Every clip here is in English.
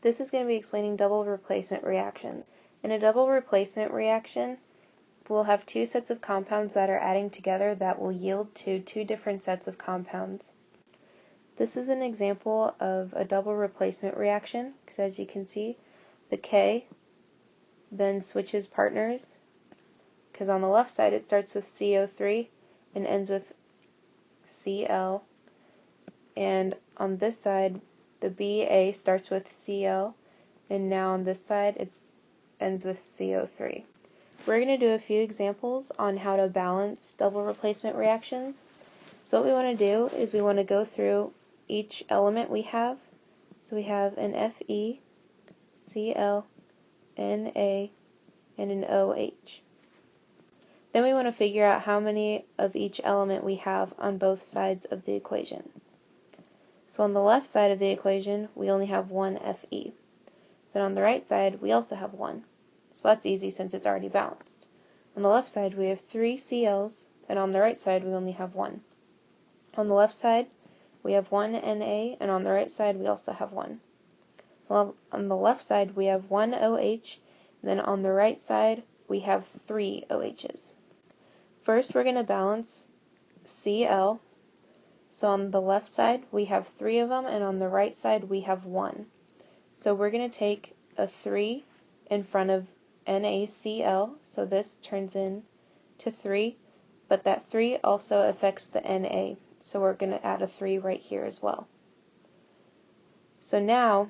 This is going to be explaining double replacement reactions. In a double replacement reaction, we'll have two sets of compounds that are adding together that will yield to two different sets of compounds. This is an example of a double replacement reaction, because as you can see, the K then switches partners, because on the left side it starts with CO3 and ends with Cl, and on this side the Ba starts with Cl, and now on this side it ends with CO3. We're going to do a few examples on how to balance double replacement reactions. So what we want to do is we want to go through each element we have. So we have an Fe, Cl, Na, and an OH. Then we want to figure out how many of each element we have on both sides of the equation. So on the left side of the equation, we only have one Fe. Then on the right side, we also have one. So that's easy since it's already balanced. On the left side, we have 3 Cl's, and on the right side, we only have one. On the left side, we have one Na, and on the right side, we also have one. Well, on the left side, we have one OH, and then on the right side, we have 3 OHs. First, we're going to balance Cl. So on the left side, we have 3 of them, and on the right side, we have 1. So we're going to take a 3 in front of NaCl, so this turns into 3, but that 3 also affects the Na, so we're going to add a 3 right here as well. So now,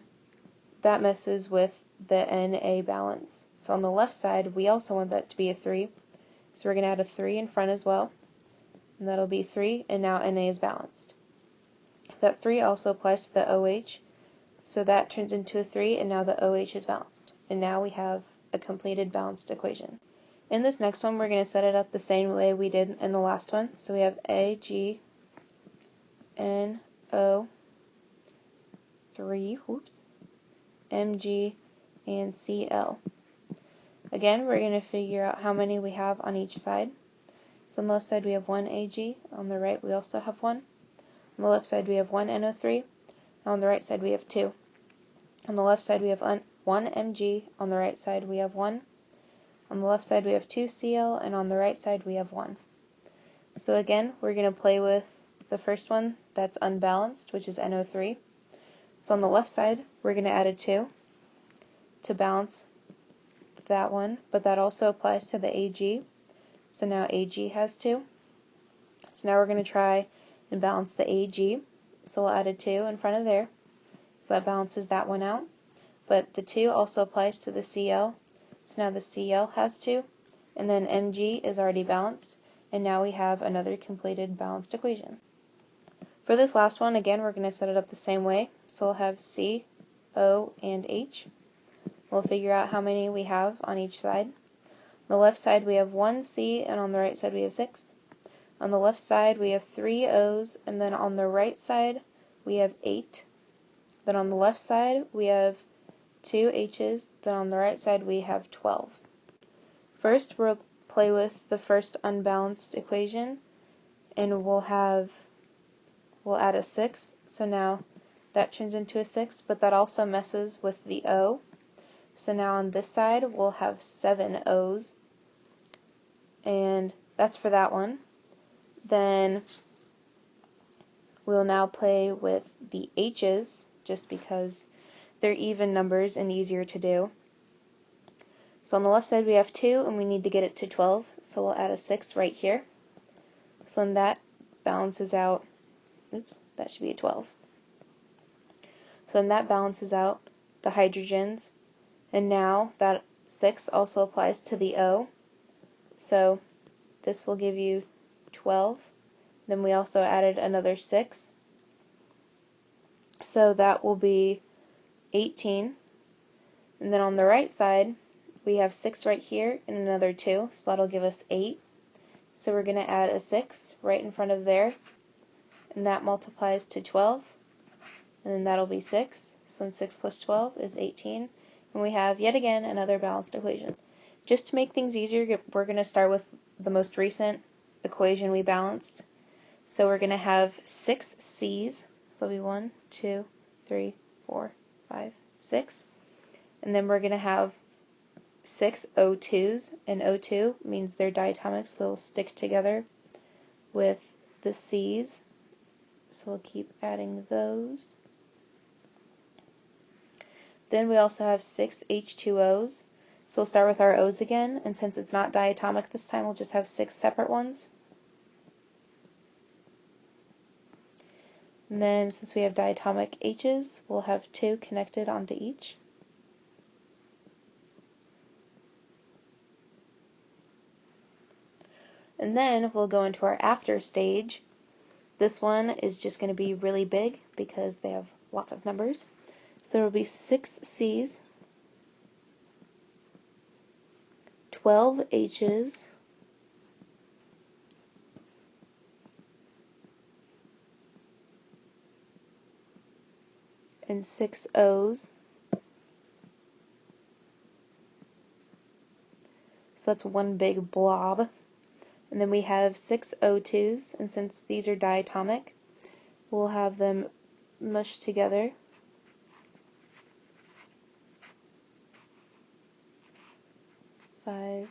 that messes with the Na balance. So on the left side, we also want that to be a 3, so we're going to add a 3 in front as well, and that'll be 3, and now Na is balanced. That 3 also applies to the OH, so that turns into a 3, and now the OH is balanced. And now we have a completed balanced equation. In this next one, we're going to set it up the same way we did in the last one. So we have AgNO3, Mg, and Cl. Again, we're going to figure out how many we have on each side. So on the left side we have one Ag, on the right we also have one. On the left side we have one NO3, and on the right side we have 2. On the left side we have one Mg, on the right side we have 1. On the left side we have 2 Cl, and on the right side we have 1. So again, we're going to play with the first one that's unbalanced, which is NO3. So on the left side, we're going to add a 2 to balance that one, but that also applies to the Ag. So now Ag has 2. So now we're going to try and balance the Ag. So we'll add a 2 in front of there. So that balances that one out. But the 2 also applies to the Cl. So now the Cl has 2, and then Mg is already balanced, and now we have another completed balanced equation. For this last one, again, we're going to set it up the same way. So we'll have C, O, and H. We'll figure out how many we have on each side. On the left side we have 1 C, and on the right side we have 6. On the left side we have 3 O's, and then on the right side we have 8. Then on the left side we have 2 H's, then on the right side we have 12. First we'll play with the first unbalanced equation, and we'll add a 6, so now that turns into a 6, but that also messes with the O. So now on this side we'll have 7 O's, and that's for that one. Then we'll now play with the H's, just because they're even numbers and easier to do. So on the left side we have 2, and we need to get it to 12, so we'll add a 6 right here. So then that balances out, that should be a 12. So then that balances out the hydrogens, and now that 6 also applies to the O, so this will give you 12. Then we also added another 6, so that will be 18. And then on the right side we have 6 right here and another 2, so that'll give us 8. So we're going to add a 6 right in front of there, and that multiplies to 12, and then that'll be 6. So then 6 plus 12 is 18, and we have yet again another balanced equation. Just to make things easier, we're going to start with the most recent equation we balanced. So we're going to have 6 C's, so it'll be 1, 2, 3, 4, 5, 6. And then we're going to have 6 O2s, and O2 means they're diatomic, so they'll stick together with the C's. So we'll keep adding those. Then we also have 6 H2Os. So we'll start with our O's again, and since it's not diatomic this time, we'll just have 6 separate ones. And then since we have diatomic H's, we'll have 2 connected onto each. And then we'll go into our after stage. This one is just going to be really big because they have lots of numbers. So there will be 6 C's, 12 H's, and 6 O's. So that's one big blob. And then we have 6 O2s, and since these are diatomic, we'll have them mushed together. Five,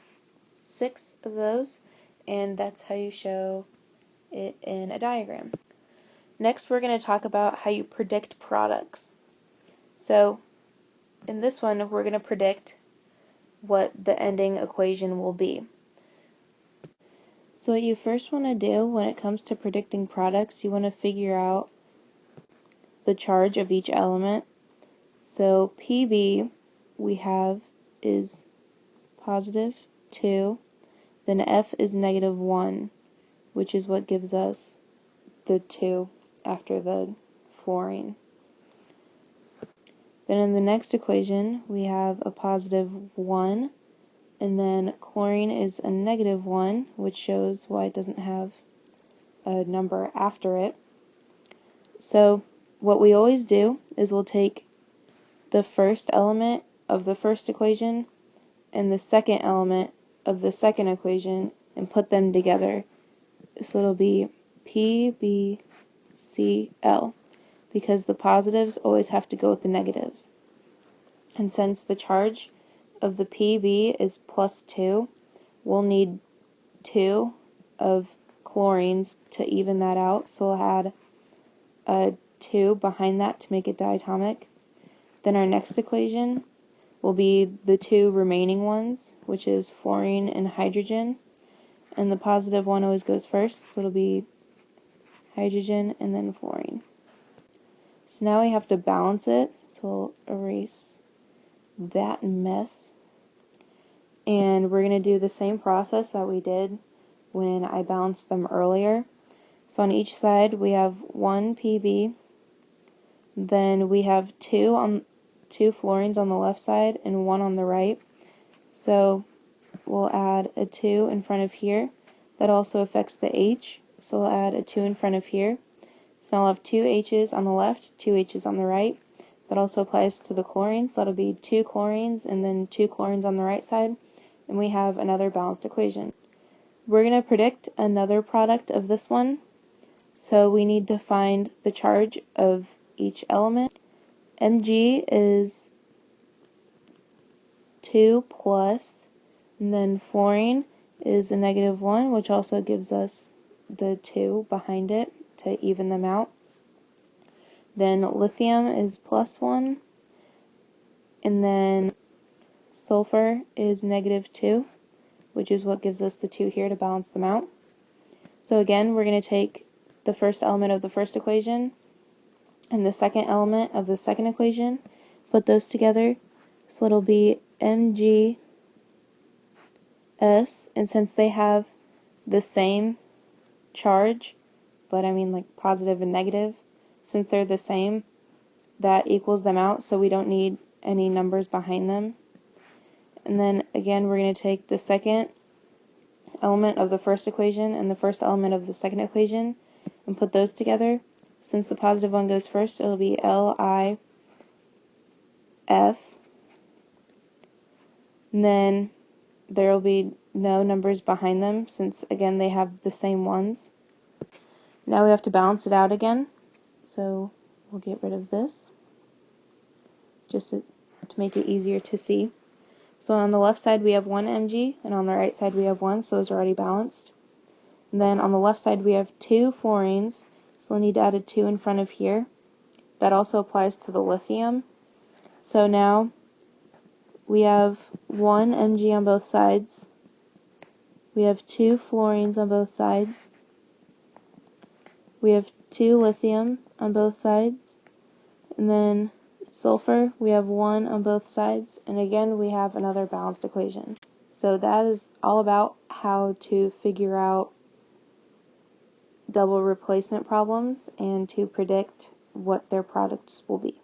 6 of those, and that's how you show it in a diagram. Next, we're going to talk about how you predict products. So, in this one, we're going to predict what the ending equation will be. So what you first want to do when it comes to predicting products, you want to figure out the charge of each element. So Pb we have is positive 2, then F is negative 1, which is what gives us the 2 after the fluorine. Then in the next equation, we have a positive 1, and then chlorine is a negative 1, which shows why it doesn't have a number after it. So what we always do is we'll take the first element of the first equation and the second element of the second equation and put them together. So it'll be PbCl, because the positives always have to go with the negatives. And since the charge of the Pb is plus 2, we'll need 2 of chlorines to even that out, so we'll add a 2 behind that to make it diatomic. Then our next equation will be the 2 remaining ones, which is fluorine and hydrogen, and the positive one always goes first, so it'll be hydrogen and then fluorine. So now we have to balance it, so we'll erase that mess. And we're going to do the same process that we did when I balanced them earlier. So on each side we have 1 Pb, then we have 2 fluorines on the left side and 1 on the right. So we'll add a 2 in front of here. That also affects the H, so we'll add a 2 in front of here. So now I'll have 2 H's on the left, 2 H's on the right. That also applies to the chlorine, so that'll be 2 chlorines and then 2 chlorines on the right side. And we have another balanced equation. We're going to predict another product of this one, so we need to find the charge of each element. Mg is 2 plus, and then fluorine is a negative 1, which also gives us the 2 behind it to even them out. Then lithium is plus 1, and then sulfur is negative 2, which is what gives us the 2 here to balance them out. So again, we're going to take the first element of the first equation and the second element of the second equation, put those together, so it'll be MgS, and since they have the same charge, but I mean like positive and negative, since they're the same, that equals them out, so we don't need any numbers behind them. And then again, we're going to take the second element of the first equation and the first element of the second equation and put those together. Since the positive one goes first, it'll be LiF. And then there will be no numbers behind them since, again, they have the same ones. Now we have to balance it out again. So we'll get rid of this. just to make it easier to see. So on the left side we have 1 Mg, and on the right side we have 1, so those are already balanced. And then on the left side we have 2 fluorines, so we'll need to add a 2 in front of here. That also applies to the lithium. So now we have 1 Mg on both sides. We have 2 fluorines on both sides. We have 2 lithium on both sides. And then sulfur, we have 1 on both sides. And again, we have another balanced equation. So that is all about how to figure out double replacement problems and to predict what their products will be.